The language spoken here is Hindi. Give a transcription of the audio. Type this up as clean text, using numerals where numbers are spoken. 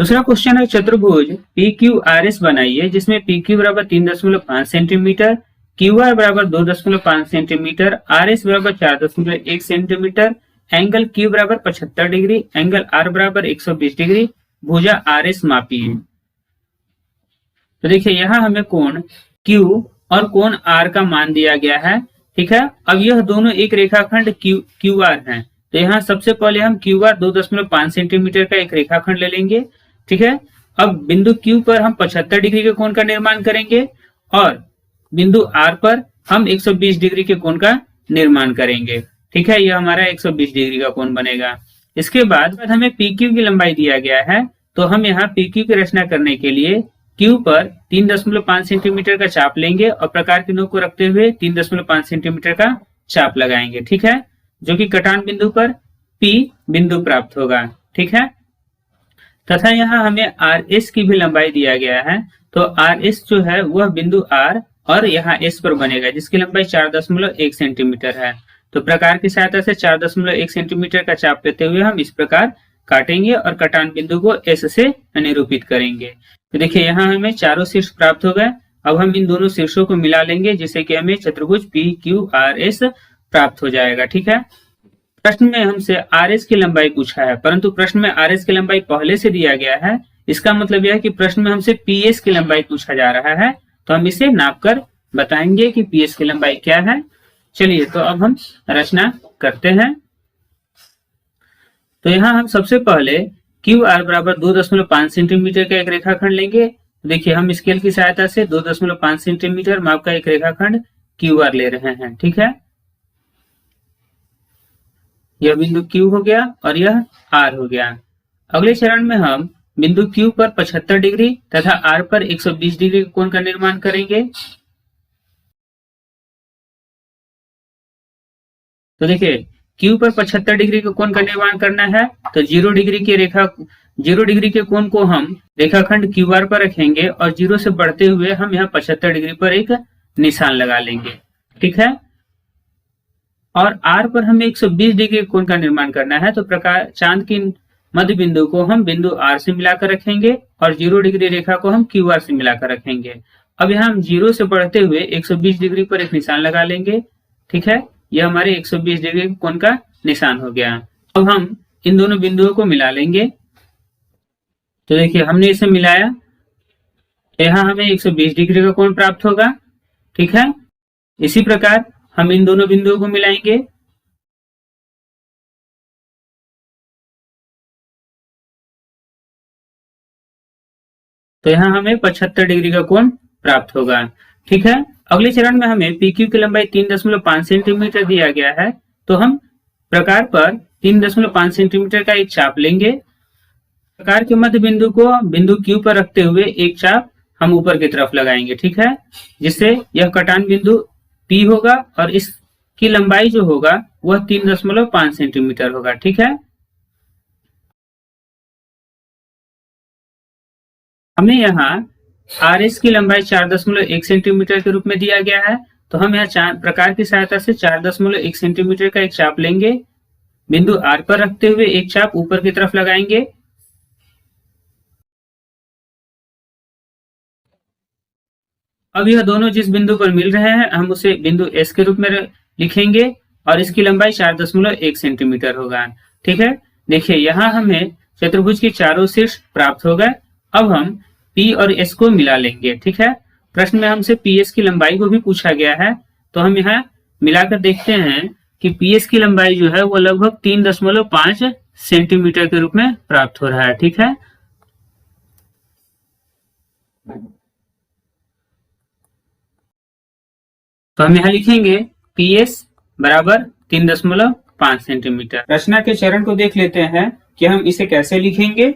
दूसरा क्वेश्चन है चतुर्भुज पी क्यू आर एस बनाइए जिसमें पी क्यू बराबर 3.5 सेंटीमीटर, क्यू आर बराबर 2.5 सेंटीमीटर, आर एस बराबर 4.1 सेंटीमीटर, एंगल क्यू बराबर 75 डिग्री, एंगल आर बराबर 120 डिग्री, भुजा आर एस मापिए। तो देखिए यहाँ हमें कोण क्यू और कोण आर का मान दिया गया है। ठीक है, अब यह दोनों एक रेखाखंड क्यू आर है, तो यहाँ सबसे पहले हम क्यू आर 2.5 सेंटीमीटर का एक रेखाखंड ले लेंगे। ठीक है, अब बिंदु क्यू पर हम 75 डिग्री के कोण का निर्माण करेंगे और बिंदु आर पर हम 120 डिग्री के कोण का निर्माण करेंगे। ठीक है, यह हमारा 120 डिग्री का कोण बनेगा। इसके बाद हमें पी क्यू की लंबाई दिया गया है, तो हम यहाँ पी क्यू की रचना करने के लिए क्यू पर 3.5 सेंटीमीटर का चाप लेंगे और प्रकार की नोक को रखते हुए 3.5 सेंटीमीटर का चाप लगाएंगे। ठीक है, जो कि कटान बिंदु पर P बिंदु प्राप्त होगा। ठीक है, तथा यहाँ हमें आर एस की भी लंबाई दिया गया है, तो आर एस जो है वह बिंदु आर और यहाँ एस पर बनेगा जिसकी लंबाई 4.1 सेंटीमीटर है। तो प्रकार की सहायता से 4.1 सेंटीमीटर का चाप लेते हुए हम इस प्रकार काटेंगे और कटान बिंदु को एस से निरूपित करेंगे। तो देखिए यहाँ हमें चारों शीर्ष प्राप्त हो गए। अब हम इन दोनों शीर्षों को मिला लेंगे जिससे कि हमें चतुर्भुज पी क्यू आर एस प्राप्त हो जाएगा। ठीक है, प्रश्न में हमसे आर एस की लंबाई पूछा है, परंतु प्रश्न में आर एस की लंबाई पहले से दिया गया है। इसका मतलब यह है कि प्रश्न में हमसे पी एस की लंबाई पूछा जा रहा है, तो हम इसे नाप कर बताएंगे कि पी एस की लंबाई क्या है। चलिए, तो अब हम रचना करते हैं। तो यहाँ हम सबसे पहले क्यू आर बराबर 2.5 सेंटीमीटर का एक रेखाखंड लेंगे। देखिए हम स्केल की सहायता से 2.5 सेंटीमीटर माप का एक रेखाखंड क्यू आर ले रहे हैं। ठीक है, यह बिंदु क्यू हो गया और यह आर हो गया। अगले चरण में हम बिंदु क्यू पर 75 डिग्री तथा आर पर 120 डिग्री कोण का निर्माण करेंगे। तो देखिए क्यू पर 75 डिग्री के कोण का निर्माण करना है, तो 0 डिग्री के कोण को हम रेखाखंड क्यू आर पर रखेंगे और 0 से बढ़ते हुए हम यहाँ 75 डिग्री पर एक निशान लगा लेंगे। ठीक है, और आर पर हमें 120 डिग्री के कोण का निर्माण करना है, तो प्रकार चांद की मध्य बिंदु को हम बिंदु आर से मिलाकर रखेंगे और 0 डिग्री रेखा को हम क्यू आर से मिलाकर रखेंगे। अब यहाँ हम 0 से बढ़ते हुए 120 डिग्री पर एक निशान लगा लेंगे। ठीक है, यह हमारे 120 डिग्री कोण का निशान हो गया। अब हम इन दोनों बिंदुओं को मिला लेंगे। तो देखिए हमने इसे मिलाया, यहाँ हमें 120 डिग्री का कोण प्राप्त होगा। ठीक है, इसी प्रकार हम इन दोनों बिंदुओं को मिलाएंगे। तो यहाँ हमें 75 डिग्री का कोण प्राप्त होगा। ठीक है, अगले चरण में हमें पी क्यू की लंबाई 3.5 सेंटीमीटर दिया गया है, तो हम प्रकार पर 3.5 सेंटीमीटर का एक चाप लेंगे। प्रकार के मध्य बिंदु को बिंदु क्यू पर रखते हुए एक चाप हम ऊपर की तरफ लगाएंगे। ठीक है, जिससे यह कटान बिंदु P होगा और इसकी लंबाई जो होगा वह 3.5 सेंटीमीटर होगा। ठीक है, हमें यहाँ आर एस की लंबाई 4.1 सेंटीमीटर के रूप में दिया गया है, तो हम यहाँ प्रकार की सहायता से 4.1 सेंटीमीटर का एक चाप लेंगे, बिंदु आर पर रखते हुए एक चाप ऊपर की तरफ लगाएंगे। अब यह दोनों जिस बिंदु पर मिल रहे हैं हम उसे बिंदु एस के रूप में लिखेंगे और इसकी लंबाई 4.1 सेंटीमीटर होगा। ठीक है, देखिए यहाँ हमें चतुर्भुज के चारों शीर्ष प्राप्त हो गए। अब हम P और S को मिला लेंगे। ठीक है, प्रश्न में हमसे PS की लंबाई को भी पूछा गया है, तो हम यहाँ मिलाकर देखते हैं कि PS की लंबाई जो है वो लगभग 3.5 सेंटीमीटर के रूप में प्राप्त हो रहा है। ठीक है, तो हम यहाँ लिखेंगे PS बराबर 3.5 सेंटीमीटर। रचना के चरण को देख लेते हैं कि हम इसे कैसे लिखेंगे।